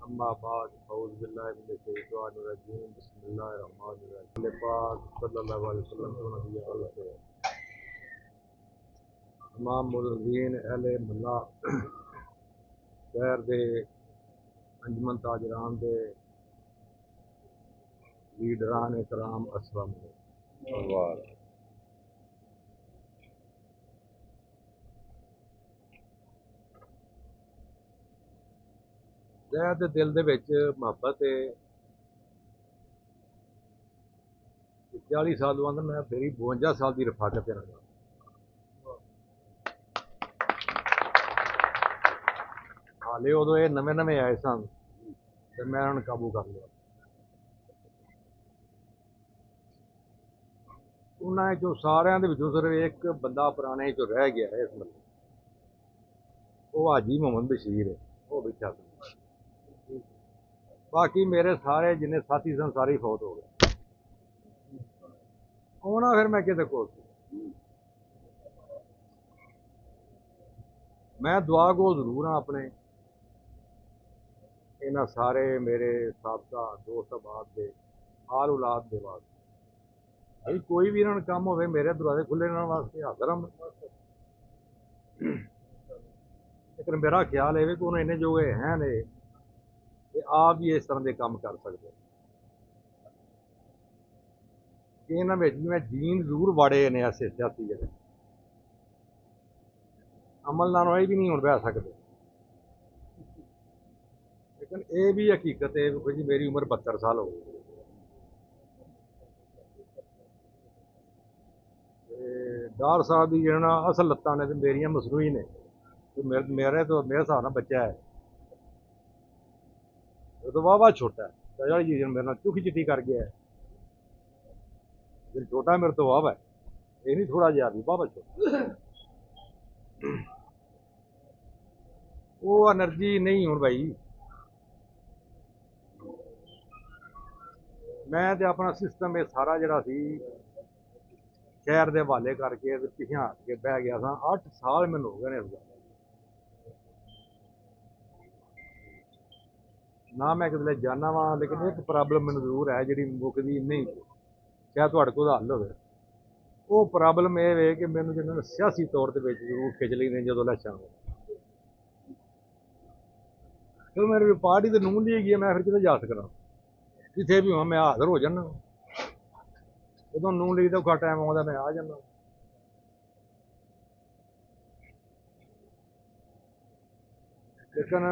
अम्मा बाद औज़ु बिल्लाहि मिनश शैतानिर रजीम बिस्मिल्लाहिर रहमानिर रहीम पाक सल्लल्लाहु अलैहि वसल्लम को नबी अल से तमाम मुज़ीन अहले मल्ला शहर दे अंजमन ताजरान दे लीडरान इकराम अस्सलाम वालेकुम। जै दे दिल दे विच मुहब्बत है 40 साल बाद मैं फिर 52 साल की रफाकत रहा। हाले उदों ये नवे नवे आए सन तो मैं उन्हें काबू कर लिया। उन्होंने चो सारिया सिर्फ एक बंदा पुराने चो रह गया है इस मतलब वो हाजी मोहम्मद बशीर है, वो बैठा था। बाकी मेरे सारे जिन्हें साथी सन सारे ही फौत हो गए। आना फिर मैं किते कोल मैं दुआ को जरूर हाँ अपने इन्होंने सारे मेरे साबका दोस्त अहबाब के आल औलाद के वास्ते भाई कोई भी इन्होंने काम हो मेरे दरवाजे खुले इन्होंने वास्ते हाजिर हम। लेकिन मेरा ख्याल है कि उन्हें इन्ने जो हैं ने कि आप भी इस तरह के काम कर सकते कि इन्होंने मैं जीन जरूर वाड़े ने ऐसे सियासी जगह अमल नाल भी नहीं हूँ बह सकते। लेकिन ये भी हकीकत है जी मेरी उम्र 72 साल हो गई। डार साहब की जो असल लत्तां ने मेरिया मसनूई ने मेरे तो मेरे हिसाब से बच्चा है तो वाह छोटा है जी मेरे चुखी चिट्ठी कर गया है। छोटा मेरे तो वाह है ये नहीं थोड़ा जहा भी वाह छोटा वो एनर्जी नहीं हूँ भाई। मैं तो अपना सिस्टम ये सारा जरा सी शहर के हवाले करके पिछा के बह गया था। 8 साल मैंने हो गए इस गल ना मैं कितने जाना वा। लेकिन एक प्रॉब्लम मैंने जरूर है जी मुकदी नहीं शायद थोड़े को हल हो। वो प्रॉब्लम ये है कि मैंने जो सियासी तौर पर जरूर खिंच लेंगे जो इलेक्शन फिर मेरी पार्टी तो नून लीग है मैं फिर कितने जा सकता जिथे भी मैं हाजिर हो जाना। जो नून लीग का औखा टाइम आता मैं आ जाना। लेकिन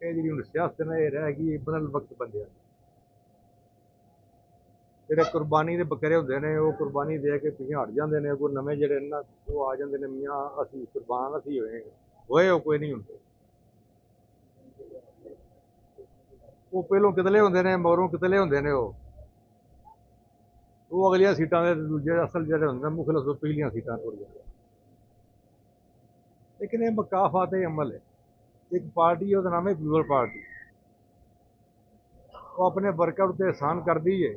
ये जी सियासत ने रह गई बदल वक्त बंद ਜਿਹੜੇ ਕੁਰਬਾਨੀ ਦੇ ਬਕਰੇ ਹੁੰਦੇ ਨੇ ਉਹ ਕੁਰਬਾਨੀ ਦੇ ਕੇ ਪਿੱਛੇ ਹਟ ਜਾਂਦੇ ਨੇ। ਕੋਈ ਨਵੇਂ ਜਿਹੜੇ ਨਾ ਉਹ ਆ ਜਾਂਦੇ ਨੇ ਮੀਆਂ ਅਸੀਂ ਕੁਰਬਾਨ ਅਸੀਂ ਹੋਏ ਉਹ ਕੋਈ ਨਹੀਂ ਹੁੰਦੇ। ਉਹ ਪਹਿਲੋਂ ਕਿਤਲੇ ਹੁੰਦੇ ਨੇ ਮਗਰੋਂ ਕਿਤਲੇ ਹੁੰਦੇ ਨੇ। ਉਹ ਅਗਲੀਆਂ ਸੀਟਾਂ ਦੇ ਦੂਜੇ ਅਸਲ ਜਿਹੜੇ ਹੁੰਦੇ ਨੇ ਮੁਖਲਸ ਉਹ ਪਹਿਲੀਆਂ ਸੀਟਾਂ ਟੁੱਟ ਜਾਂਦੇ। ਲੇਕਿਨ ਇਹ ਮਕਾਫਾਤ ਅਮਲ ਹੈ। ਇੱਕ ਪਾਰਟੀ ਉਹਦਾ ਨਾਮ ਹੈ ਪੀਪਲ ਪਾਰਟੀ। ਉਹ ਆਪਣੇ ਵਰਕਰ ਉੱਤੇ ਅਹਿਸਾਨ ਕਰਦੀ ਹੈ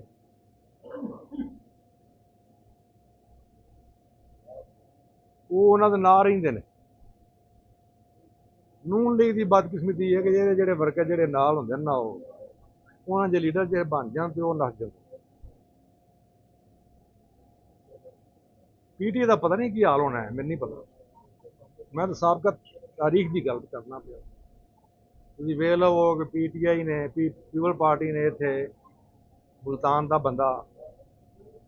ਉਹ ਉਹਨਾਂ ਦੇ ਨਾਂ ਰਹਿੰਦੇ ਨੇ। ਨੂਨ ਲੀਗ ਦੀ ਬਦਕਿਸਮਤੀ ਹੈ ਕਿ ਜਿਹੜੇ ਵਰਕਰ ਜਿਹੜੇ ਨਾਲ ਹੁੰਦੇ ਨੇ ਨਾ ਉਹ ਉਹਨਾਂ ਦੇ ਲੀਡਰ ਜਿਹੜੇ ਬਣ ਜਾਣ ਤੇ ਉਹ ਨੱਸ ਜਾਂਦੇ। ਪੀਟੀ ਦਾ ਪਤਾ ਨਹੀਂ ਕੀ ਹਾਲ ਹੋਣਾ ਹੈ ਮੈਨੂੰ ਨਹੀਂ ਪਤਾ। ਮੈਂ ਤਾਂ ਸਾਬਕਾ ਤਾਰੀਖ ਦੀ ਗੱਲ ਕਰਨਾ ਪਿਆ। ਤੁਸੀਂ ਵੇਖ ਲਓ ਕਿ ਪੀਟੀਆਈ ਨੇ ਪੀਪਲ ਪਾਰਟੀ ਨੇ ਇੱਥੇ ਮੁਲਤਾਨ ਦਾ ਬੰਦਾ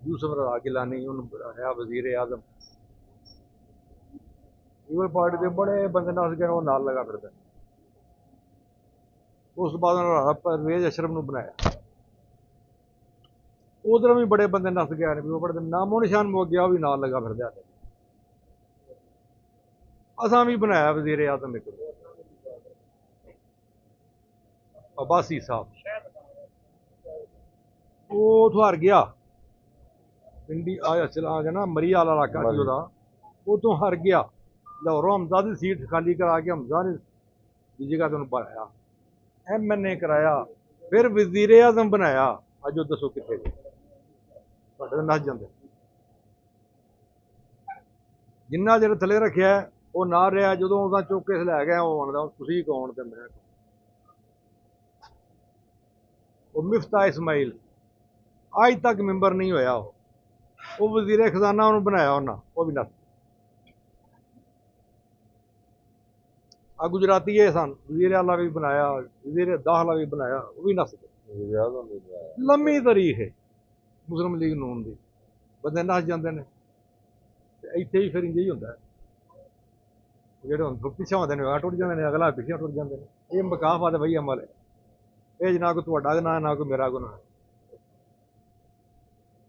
ਯੂਸਫ ਰਜ਼ਾ ਗਿਲਾਨੀ ਉਹਨੂੰ ਬਣਾਇਆ ਵਜ਼ੀਰ ਆਜ਼ਮ। ਪੀਪਲ ਪਾਰਟੀ ਦੇ ਬੜੇ ਬੰਦੇ ਨੱਸ ਗਏ ਉਹ ਨਾਲ ਲਗਾ ਫਿਰਦਾ। ਉਸ ਤੋਂ ਬਾਅਦ ਉਹਨਾਂ ਪਰਵੇਜ਼ ਅਸ਼ਰਫ ਨੂੰ ਬਣਾਇਆ। ਉਧਰ ਵੀ ਬੜੇ ਬੰਦੇ ਨੱਸ ਗਏ ਨੇ ਉਹ ਬੜੇ ਨਾਮੋ ਨਿਸ਼ਾਨ ਮੁੱਕ ਗਿਆ ਉਹ ਵੀ ਨਾਲ ਲਗਾ ਫਿਰਦਾ। असा भी बनाया वजीर आजम एक अब्बासी साहब वो तो हार गया पिंडी चला गया ना मरी वाला इलाका सी वो तो हार गया। लाहौरों हमजा की सीट खाली करा के हमजा ने की जगह तुम बनाया MN ने कराया फिर वजीर आजम बनाया। अज दसो कितने नस जाते जिन्ना चेर थले रखा वो ना रहा जो चुक के लै गया वो आंदा तुम कौन तो मैं ਉਹ ਮਿਫਤਾ ਇਸਮਾਈਲ ਅੱਜ ਤੱਕ ਮੈਂਬਰ ਨਹੀਂ ਹੋਇਆ। ਉਹ ਵਜ਼ੀਰ ਖਜ਼ਾਨਾ ਉਹਨੂੰ ਬਣਾਇਆ ਉਹਨਾਂ, ਉਹ ਵੀ ਨੱਸ। ਆ ਗੁਜਰਾਤੀ ਇਹ ਸਨ, ਵਜ਼ੀਰ ਆਲਾ ਵੀ ਬਣਾਇਆ, ਵਜ਼ੀਰ ਦਾਖਲਾ ਵੀ ਬਣਾਇਆ, ਉਹ ਵੀ ਨੱਸ ਗਏ। ਲੰਮੀ ਤਾਰੀਖ ਹੈ ਮੁਸਲਿਮ ਲੀਗ ਨੂਨ ਦੀ, ਬੰਦੇ ਨੱਸ ਜਾਂਦੇ ਨੇ। ਤੇ ਇੱਥੇ ਵੀ ਫਿਰ ਇੰਝ ਹੀ ਹੁੰਦਾ, ਜਿਹੜੇ ਹੁਣ ਪਿੱਛੇ ਹੁੰਦੇ ਨੇ ਟੁੱਟ ਜਾਂਦੇ ਨੇ, ਅਗਲਾ ਪਿੱਛੇ ਟੁੱਟ ਜਾਂਦੇ ਨੇ। ਇਹ ਮੁਕਾਫਤ ਵਹੀ ਅਮਲ ਹੈ, ਇਹ ਨਾ ਕੋਈ ਤੁਹਾਡਾ ਗੁਨਾਹ ਨਾ ਕੋਈ ਮੇਰਾ ਗੁਨਾਹ।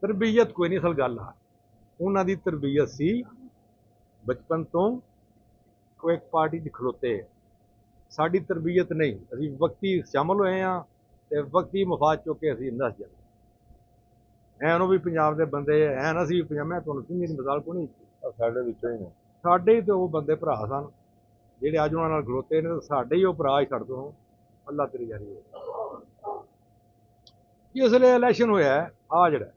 ਤਰਬੀਅਤ ਕੋਈ ਨਹੀਂ, ਅਸਲ ਗੱਲ ਆ ਉਹਨਾਂ ਦੀ ਤਰਬੀਅਤ ਸੀ ਬਚਪਨ ਤੋਂ ਉਹ ਇੱਕ ਪਾਰਟੀ 'ਚ ਖਲੋਤੇ। ਸਾਡੀ ਤਰਬੀਅਤ ਨਹੀਂ, ਅਸੀਂ ਵਕਤੀ ਸ਼ਾਮਲ ਹੋਏ ਹਾਂ ਤੇ ਵਕਤੀ ਮਫਾਦ ਚੁੱਕ ਕੇ ਅਸੀਂ ਨੱਸ ਜਾਂਦੇ। ਐਨ ਉਹ ਵੀ ਪੰਜਾਬ ਦੇ ਬੰਦੇ ਐਨ, ਅਸੀਂ ਵੀ ਪੰਜਾਬ। ਮੈਂ ਤੁਹਾਨੂੰ ਸਿੰਧੀ ਦੀ ਮਿਸਾਲ ਕੋਈ ਨਹੀਂ, ਸਾਡੇ ਵਿੱਚੋਂ ਹੀ ਨੇ, ਸਾਡੇ ਹੀ ਤਾਂ ਉਹ ਬੰਦੇ ਭਰਾ ਸਨ ਜਿਹੜੇ ਅੱਜ ਉਹਨਾਂ ਨਾਲ ਖਲੋਤੇ ਨੇ। ਸਾਡੇ ਹੀ ਉਹ ਭਰਾ ਹੀ ਛੱਡ ਦੋ, ਅੱਲਾ ਤੇਰੀ ਜਾਰੀ ਹੋ। ਇਸ ਲਈ ਇਲੈਕਸ਼ਨ ਹੋਇਆ ਆ ਜਿਹੜਾ,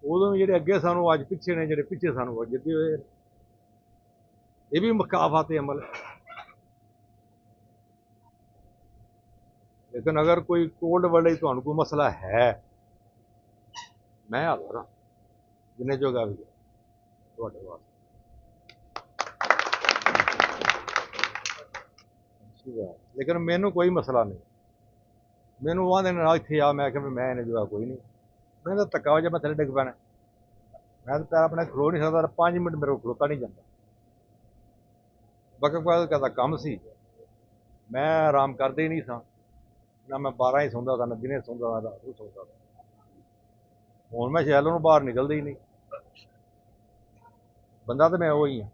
ਉਦੋਂ ਜਿਹੜੇ ਅੱਗੇ ਸਾਨੂੰ ਅੱਜ ਪਿੱਛੇ ਨੇ, ਜਿਹੜੇ ਪਿੱਛੇ ਸਾਨੂੰ ਅੱਜ ਜਿੱਤੇ ਹੋਏ, ਇਹ ਵੀ ਮੁਕਾਫਾਤ ਅਮਲ ਹੈ। ਲੇਕਿਨ ਅਗਰ ਕੋਈ ਕੋਲਡ ਵਰਲਡ ਤੁਹਾਨੂੰ ਕੋਈ ਮਸਲਾ ਹੈ, ਮੈਂ ਹਾਜ਼ਰ ਹਾਂ ਜਿੰਨੇ ਜੋਗਾ ਵੀ ਤੁਹਾਡੇ ਵਾਸਤੇ। ਲੇਕਿਨ ਮੈਨੂੰ ਕੋਈ ਮਸਲਾ ਨਹੀਂ। ਮੈਨੂੰ ਆਂਦੇ ਨਾਲ ਇੱਥੇ ਆ, ਮੈਂ ਕਿਹਾ ਮੈਂ ਇਹਨੇ ਜੋਗਾ ਕੋਈ ਨਹੀਂ। ਮੈਂ ਤਾਂ ਧੱਕਾ ਹੋ ਜਾ, ਮੈਂ ਥੱਲੇ ਡਿੱਗ ਪੈਣਾ। ਮੈਂ ਤਾਂ ਪੈਰ ਆਪਣੇ ਖਲੋ ਨਹੀਂ ਸਕਦਾ, 5 ਮਿੰਟ ਮੇਰੇ ਕੋਲ ਖਲੋਤਾ ਨਹੀਂ ਜਾਂਦਾ। ਵਕਫ ਦਾ ਕੰਮ ਸੀ, ਮੈਂ ਆਰਾਮ ਕਰਦੇ ਹੀ ਨਹੀਂ ਸਾਂ, ਨਾ ਮੈਂ 12 ਹੀ ਸੌਂਦਾ ਸਾਂ, ਨਾ ਦਿਨੇ ਸੌਂਦਾ ਸਾਂ, ਰਾਤ ਨੂੰ ਸੌਂਦਾ ਸਾਂ। ਹੁਣ ਮੈਂ ਸ਼ੈਲੋਂ ਨੂੰ ਬਾਹਰ ਨਿਕਲਦਾ ਹੀ ਨਹੀਂ, ਬੰਦਾ ਤਾਂ ਮੈਂ ਉਹ ਹੀ ਹਾਂ।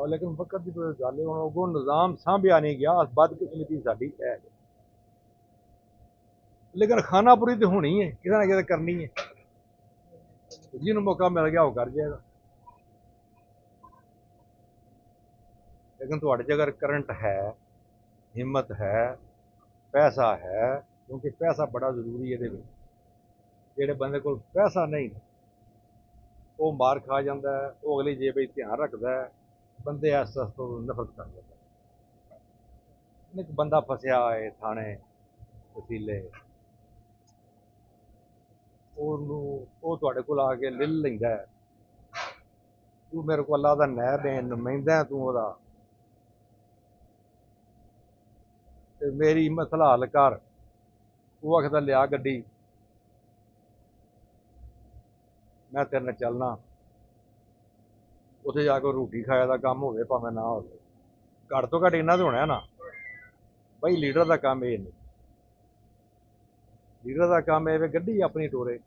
ਲੇਕਿਨ ਵਕਤ ਦੀ ਗੱਲ ਹੁਣ ਅੱਗੋਂ ਨਿਜ਼ਾਮ ਸਾਂਭਿਆ ਨਹੀਂ ਗਿਆ, ਬਦਕਿਸਮਤੀ ਸਾਡੀ ਹੈ। ਲੇਕਿਨ ਖਾਨਾਪੁਰੀ ਤੇ ਹੋਣੀ ਹੈ, ਕਿਸੇ ਨਾ ਕਿਸੇ ਕਰਨੀ ਹੈ। ਜਿਹਨੂੰ ਮੌਕਾ ਮਿਲ ਗਿਆ ਉਹ ਕਰ ਜਾਏਗਾ। ਲੇਕਿਨ ਤੁਹਾਡੇ 'ਚ ਅਗਰ ਕਰੰਟ ਹੈ, ਹਿੰਮਤ ਹੈ, ਪੈਸਾ ਹੈ, ਕਿਉਂਕਿ ਪੈਸਾ ਬੜਾ ਜ਼ਰੂਰੀ ਇਹਦੇ ਵਿੱਚ। ਜਿਹੜੇ ਬੰਦੇ ਕੋਲ ਪੈਸਾ ਨਹੀਂ, ਉਹ ਮਾਰ ਖਾ ਜਾਂਦਾ ਹੈ, ਉਹ ਅਗਲੀ ਜੇਬ ਵਿੱਚ ਧਿਆਨ ਰੱਖਦਾ ਹੈ, ਬੰਦੇ ਇਸ ਤੋਂ ਨਫ਼ਰਤ ਕਰ ਦਿੰਦਾ। ਇੱਕ ਬੰਦਾ ਫਸਿਆ ਹੈ ਥਾਣੇ ਵਸੀਲੇ, ਉਹਨੂੰ ਉਹ ਤੁਹਾਡੇ ਕੋਲ ਆ ਕੇ ਲਿਲ ਲੈਂਦਾ ਹੈ, ਤੂੰ ਮੇਰੇ ਕੋਲ ਅੱਲਾ ਦਾ ਨੈਬ ਹੈ, ਨੁਮਾਇੰਦਾ ਤੂੰ ਉਹਦਾ, ਤੇ ਮੇਰੀ ਮਸਲਾ ਹੱਲ ਕਰ। ਉਹ ਆਖਦਾ ਲਿਆ ਗੱਡੀ, ਮੈਂ ਤੇਰੇ ਨਾਲ ਚੱਲਣਾ। ਉੱਥੇ ਜਾ ਕੇ ਰੋਟੀ ਖਾਇਆ ਦਾ ਕੰਮ ਹੋਵੇ ਭਾਵੇਂ ਨਾ ਹੋਵੇ, ਘੱਟ ਤੋਂ ਘੱਟ ਇੰਨਾ ਤਾਂ ਹੋਣਾ ਨਾ ਬਈ ਲੀਡਰ ਦਾ ਕੰਮ ਇਹ ਨਹੀਂ। ਲੀਡਰ ਦਾ ਕੰਮ ਇਹ ਵੀ ਗੱਡੀ ਆਪਣੀ ਟੋਰੇ,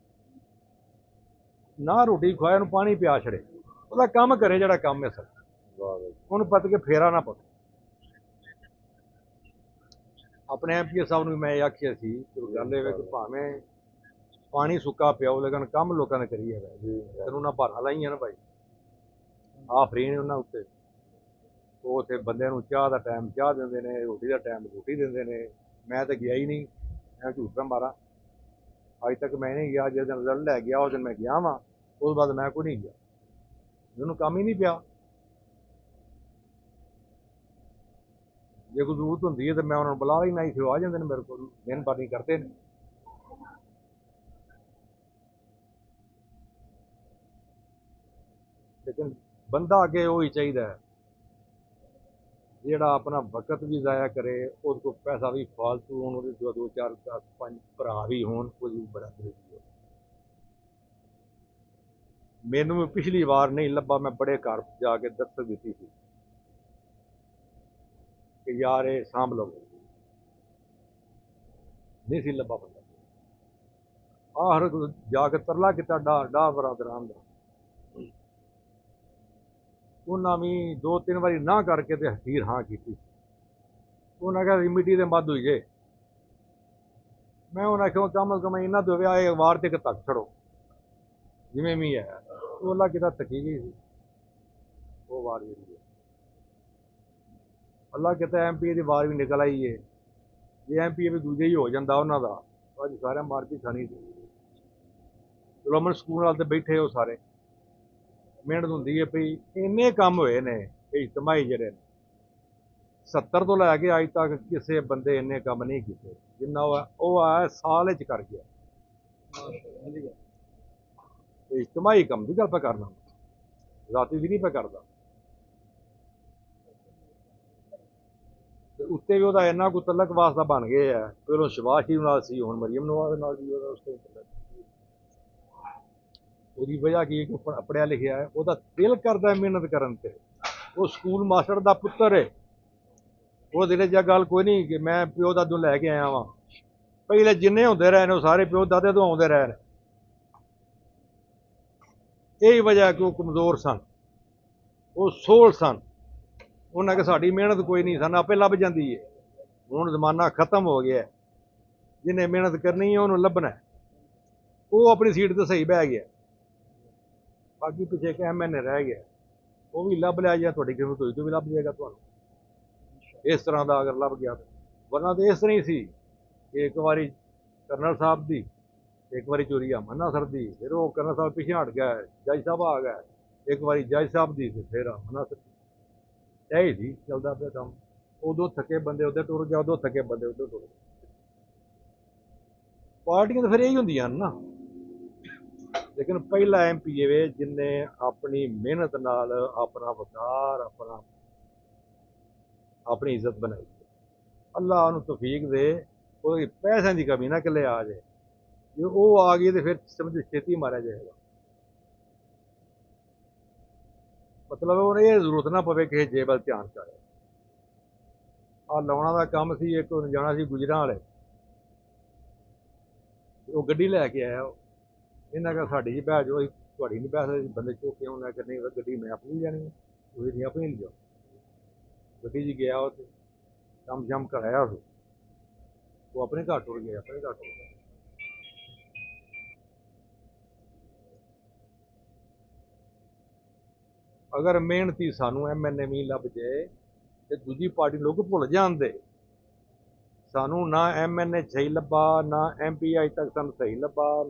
ਨਾ ਰੋਟੀ ਖਵਾਇਆ, ਉਹਨੂੰ ਪਾਣੀ ਪਿਆ ਛੜੇ, ਉਹਦਾ ਕੰਮ ਕਰੇ ਜਿਹੜਾ ਕੰਮ ਹੈ ਸਰ। ਉਹਨੂੰ ਪਤ ਕੇ ਫੇਰਾ ਨਾ ਪਵੇ। ਆਪਣੇ MPA ਸਾਹਿਬ ਨੂੰ ਮੈਂ ਇਹ ਆਖਿਆ ਸੀ ਕਿ ਗੱਲ ਇਹ ਕਿ ਭਾਵੇਂ ਪਾਣੀ ਸੁੱਕਾ ਪਿਆਓ, ਲੇਕਿਨ ਕੰਮ ਲੋਕਾਂ ਨੇ ਕਰੀ ਹੈਗਾ। ਫਿਰ ਉਹਨਾਂ ਭਾਰਾ ਲਾਈਆਂ ਨਾ ਭਾਈ, ਆਹ ਫਰੀ ਨੇ ਉਹਨਾਂ ਉੱਤੇ। ਉਹ ਉੱਥੇ ਬੰਦਿਆਂ ਨੂੰ ਚਾਹ ਦਾ ਟਾਈਮ ਚਾਹ ਦਿੰਦੇ ਨੇ, ਰੋਟੀ ਦਾ ਟਾਈਮ ਰੋਟੀ ਦਿੰਦੇ ਨੇ। ਮੈਂ ਤਾਂ ਗਿਆ ਹੀ ਨਹੀਂ, ਮੈਂ ਝੂਠ ਨਾ ਮਾਰਾਂ, ਅੱਜ ਤੱਕ ਮੈਂ ਨਹੀਂ ਗਿਆ। ਜਿਸ ਦਿਨ ਰਿਜ਼ਲਟ ਲੈ ਗਿਆ ਉਸ ਦਿਨ ਮੈਂ ਗਿਆ ਵਾਂ, ਉਸ ਤੋਂ ਬਾਅਦ ਮੈਂ ਕੋਈ ਨਹੀਂ ਗਿਆ, ਮੈਨੂੰ ਕੰਮ ਹੀ ਨਹੀਂ ਪਿਆ। ਜੇ ਕੋਈ ਜ਼ਰੂਰਤ ਹੁੰਦੀ ਹੈ ਤਾਂ ਮੈਂ ਉਹਨਾਂ ਨੂੰ ਬੁਲਾ ਲੈਣਾ, ਇੱਥੇ ਆ ਜਾਂਦੇ ਨੇ ਮੇਰੇ ਕੋਲ, ਮਿਹਰਬਾਨੀ ਕਰਦੇ ਨੇ। ਲੇਕਿਨ ਬੰਦਾ ਅੱਗੇ ਉਹ ਹੀ ਚਾਹੀਦਾ ਹੈ ਜਿਹੜਾ ਆਪਣਾ ਵਕਤ ਵੀ ਜ਼ਾਇਆ ਕਰੇ, ਉਹਦੇ ਕੋਲ ਪੈਸਾ ਵੀ ਫਾਲਤੂ ਹੋਣ, ਉਹਦੇ 2 4 10 5 ਭਰਾ ਵੀ ਹੋਣ, ਕੋਈ ਬਰਾਬਰੀ ਵੀ ਹੋ। ਮੈਨੂੰ ਵੀ ਪਿਛਲੀ ਵਾਰ ਨਹੀਂ ਲੱਭਾ, ਮੈਂ ਬੜੇ ਘਰ ਜਾ ਕੇ ਦਸਤਕ ਦਿੱਤੀ ਸੀ ਕਿ ਯਾਰ ਇਹ ਸਾਂਭ ਲਓ, ਨਹੀਂ ਸੀ ਲੱਭਾ ਬੰਦਾ। ਆਖਰ ਜਾ ਕੇ ਤਰਲਾ ਕੀਤਾ ਡਾ ਬਰਾਦਰਾਂ ਦਾ, ਉਹਨਾਂ ਵੀ 2 3 ਵਾਰੀ ਨਾ ਕਰਕੇ ਤੇ ਹਕੀਰ ਹਾਂ ਕੀਤੀ। ਉਹਨਾਂ ਕਿਹਾ ਮਿੱਟੀ ਦੇ ਮੱਧ ਹੋਈ ਜੇ। ਮੈਂ ਉਹਨਾਂ ਆਖਿਆ ਕਮ ਅਜ਼ ਕਮ ਇਹਨਾਂ ਤੋਂ ਵਿਆਹ ਇਹ ਵਾਰ ਤੇ ਇੱਕ ਤੱਕ ਛੜੋ ਜਿਵੇਂ ਵੀ ਹੈ। ਉਹ ਅੱਲਾ ਕਿਤਾ ਤੱਕੀ ਗਈ ਸੀ ਉਹ ਵਾਰ ਜਿਹੜੀ ਹੈ, ਅੱਲਾ ਕਿਤਾ MPA ਦੀ ਵਾਰ ਵੀ ਨਿਕਲ ਆਈ ਹੈ। ਜੇ MPA ਵੀ ਦੂਜੇ ਹੀ ਹੋ ਜਾਂਦਾ ਉਹਨਾਂ ਦਾ, ਅੱਜ ਸਾਰਿਆਂ ਮਾਰਕੀ ਖਾਣੀ ਸੀ। ਗਵਰਨਮੈਂਟ ਸਕੂਲ ਵਾਲੇ ਤੇ ਬੈਠੇ ਉਹ ਸਾਰੇ, ਮਿਹਨਤ ਹੁੰਦੀ ਹੈ ਪਈ। ਇੰਨੇ ਕੰਮ ਹੋਏ ਨੇ ਇਜਤਮਾਹੀ ਜਿਹੜੇ ਨੇ, 70 ਤੋਂ ਲੈ ਕੇ ਅੱਜ ਤੱਕ ਕਿਸੇ ਬੰਦੇ ਇੰਨੇ ਕੰਮ ਨਹੀਂ ਕੀਤੇ ਜਿੰਨਾ ਉਹ ਆ ਸਾਲ ਚ ਕਰ ਗਿਆ। ਤੇ ਇਜਤਮਾਹੀ ਕੰਮ ਦੀ ਗੱਲ ਪਾ ਕਰਨਾ, ਰਾਤੀ ਵੀ ਨਹੀਂ ਪਾ ਕਰਦਾ। ਤੇ ਉੱਤੇ ਵੀ ਉਹਦਾ ਇੰਨਾ ਕੁ ਤਲਕ ਵਾਸਤਾ ਬਣ ਗਏ ਆ, ਪਹਿਲੋਂ ਸ਼ਬਾਸ਼ ਸ਼ਰੀਫ ਨਾਲ ਸੀ, ਹੁਣ ਮਰੀਮ ਨਵਾਜ਼ ਨਾਲ ਵੀ ਉਹਦਾ ਉਸ ਤੋਂ ਉਹਦੀ ਵਜ੍ਹਾ ਕੀ ਕਿ ਪੜ੍ਹਿਆ ਲਿਖਿਆ ਹੈ, ਉਹਦਾ ਦਿਲ ਕਰਦਾ ਮਿਹਨਤ ਕਰਨ ਤੇ। ਉਹ ਸਕੂਲ ਮਾਸਟਰ ਦਾ ਪੁੱਤਰ ਹੈ, ਉਹ ਦਿਲੇ ਜਿਹਾ ਗੱਲ ਕੋਈ ਨਹੀਂ ਕਿ ਮੈਂ ਪਿਓ ਦਾਦੂ ਲੈ ਕੇ ਆਇਆ ਵਾਂ। ਪਹਿਲੇ ਜਿੰਨੇ ਹੁੰਦੇ ਰਹੇ ਨੇ ਉਹ ਸਾਰੇ ਪਿਓ ਦਾਦੇ ਤੋਂ ਆਉਂਦੇ ਰਹੇ ਨੇ। ਇਹੀ ਵਜ੍ਹਾ ਕਿ ਉਹ ਕਮਜ਼ੋਰ ਸਨ, ਉਹ ਸੋਲ ਸਨ। ਉਹਨਾਂ ਕਿ ਸਾਡੀ ਮਿਹਨਤ ਕੋਈ ਨਹੀਂ, ਸਾਨੂੰ ਆਪੇ ਲੱਭ ਜਾਂਦੀ ਹੈ। ਹੁਣ ਜ਼ਮਾਨਾ ਖਤਮ ਹੋ ਗਿਆ, ਜਿਹਨੇ ਮਿਹਨਤ ਕਰਨੀ ਹੈ ਉਹਨੂੰ ਲੱਭਣਾ। ਉਹ ਆਪਣੀ ਸੀਟ ਤੇ ਸਹੀ ਬਹਿ ਗਿਆ, ਬਾਕੀ ਪਿੱਛੇ ਇੱਕ MNA ਰਹਿ ਗਿਆ, ਉਹ ਵੀ ਲੱਭ ਲਿਆ ਜਾਂ ਤੁਹਾਡੀ ਕਿਸਮਤ ਹੋਈ ਤੋਂ ਵੀ ਲੱਭ ਜਾਏਗਾ ਤੁਹਾਨੂੰ, ਇਸ ਤਰ੍ਹਾਂ ਦਾ ਅਗਰ ਲੱਭ ਗਿਆ। ਵਰਨਾ ਤਾਂ ਇਸ ਤਰ੍ਹਾਂ ਹੀ ਸੀ ਕਿ ਇੱਕ ਵਾਰੀ ਕਰਨਲ ਸਾਹਿਬ ਦੀ, ਇੱਕ ਵਾਰੀ ਚੋਰੀ ਮੰਨਾ ਸਰ ਦੀ, ਫਿਰ ਉਹ ਕਰਨਲ ਸਾਹਿਬ ਪਿੱਛੇ ਹਟ ਗਿਆ, ਜੱਜ ਸਾਹਿਬ ਆ ਗਿਆ, ਇੱਕ ਵਾਰੀ ਜੱਜ ਸਾਹਿਬ ਦੀ, ਫਿਰ ਮੰਨਾ ਸਰ ਇਹ ਸੀ ਚੱਲਦਾ ਪਿਆ ਕੰਮ। ਉਦੋਂ ਥੱਕੇ ਬੰਦੇ ਉੱਧਰ ਟੁਰ ਗਿਆ, ਉਦੋਂ ਥੱਕੇ ਬੰਦੇ ਉੱਧਰ ਟੁਰ ਗਏ। ਪਾਰਟੀਆਂ ਤਾਂ ਫਿਰ ਇਹੀ ਹੁੰਦੀਆਂ ਹਨ ਨਾ। ਲੇਕਿਨ ਪਹਿਲਾ MPA ਵੇ ਜਿਨਨੇ ਆਪਣੀ ਮਿਹਨਤ ਨਾਲ ਆਪਣਾ ਵਕਾਰ, ਆਪਣੀ ਇੱਜ਼ਤ ਬਣਾਈ। ਅੱਲਾ ਉਹਨੂੰ ਤੌਫੀਕ ਦੇ, ਉਹਦੀ ਪੈਸਿਆਂ ਦੀ ਕਮੀ ਨਾ ਕਿਲੇ ਆ ਜਾਏ। ਜੇ ਉਹ ਆ ਗਈ ਤੇ ਫਿਰ ਸਮਝ ਛੇਤੀ ਮਾਰਿਆ ਜਾਏਗਾ। ਮਤਲਬ ਉਹ ਇਹ ਜ਼ਰੂਰਤ ਨਾ ਪਵੇ ਕਿਸੇ ਜੇਬ ਵੱਲ ਧਿਆਨ ਕਰੇ। ਆ ਲਾਉਣਾ ਦਾ ਕੰਮ ਸੀ, ਇੱਕ ਜਾਣਾ ਸੀ ਗੁਜਰਾਂ ਵਾਲੇ, ਉਹ ਗੱਡੀ ਲੈ ਕੇ ਆਇਆ। ਇਹਨਾਂ ਕਹਾ ਸਾਡੀ ਜੀ ਬਹਿ ਜਾਓ, ਤੁਹਾਡੀ ਨਹੀਂ ਬਹਿ ਸਕਦੇ, ਬੰਦੇ ਚੁੱਕ ਕੇ ਉਹਨਾਂ ਕਿ ਨਹੀਂ ਗੱਡੀ ਮੈਂ ਆਪਣੀ ਜਾਣੀ, ਤੁਸੀਂ ਨਹੀਂ ਆਪਣੀ ਲਿਜਾਓ। ਗੱਡੀ 'ਚ ਗਿਆ, ਉੱਥੇ ਕੰਮ ਸ਼ਮ ਕਰਾਇਆ, ਉਹ ਆਪਣੇ ਘਰ ਟੁਰ ਗਿਆ, ਆਪਣੇ ਘਰ ਟੁਰ ਗਿਆ। ਅਗਰ ਮਿਹਨਤੀ ਸਾਨੂੰ MNA ਵੀ ਲੱਭ ਜਾਏ ਤੇ ਦੂਜੀ ਪਾਰਟੀ ਲੋਕ ਭੁੱਲ ਜਾਂਦੇ। ਸਾਨੂੰ ਨਾ MNA ਸਹੀ ਲੱਭਾ, ਨਾ MP ਅੱਜ ਤੱਕ ਸਾਨੂੰ ਸਹੀ ਲੱਭਾ।